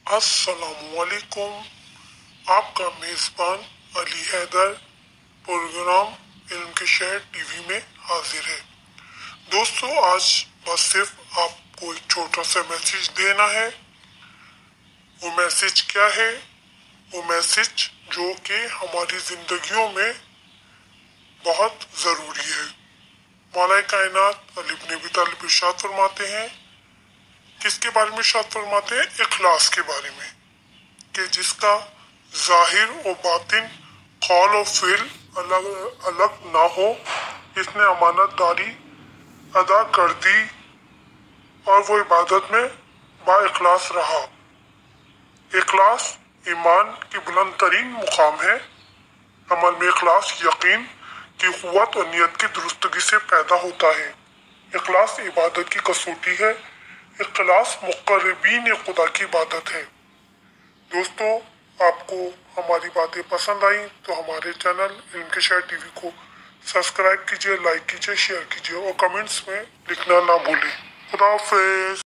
अस्सलामुअलैकुम। आपका मेज़बान अली हैदर प्रोग्राम इल्म के शहर टीवी में हाजिर है। दोस्तों, आज बस सिर्फ आपको एक छोटा सा मैसेज देना है। वो मैसेज क्या है? वो मैसेज जो कि हमारी ज़िंदगियों में बहुत ज़रूरी है। मौला कायनात अली इब्न अबी तालिब इरशाद फरमाते हैं, किसके बारे में इरशाद फरमाते हैं? इखलास के बारे में, कि जिसका जाहिर और बातिन, कौल और फिल अलग अलग ना हो, इसने अमानतदारी अदा कर दी और वो इबादत में बाइखलास रहा। इखलास ईमान की बुलंद तरीन मुकाम है। अमल में इखलास यकीन की कुव्वत और नियत की दुरुस्तगी से पैदा होता है। इखलास इबादत की कसौटी है। इखलास मुक़र्रबीन खुदा की इबादत है। दोस्तों, आपको हमारी बातें पसंद आई तो हमारे चैनल इल्म के शहर टीवी को सब्सक्राइब कीजिए, लाइक कीजिए, शेयर कीजिए और कमेंट्स में लिखना ना भूलें। खुदा हाफिज़।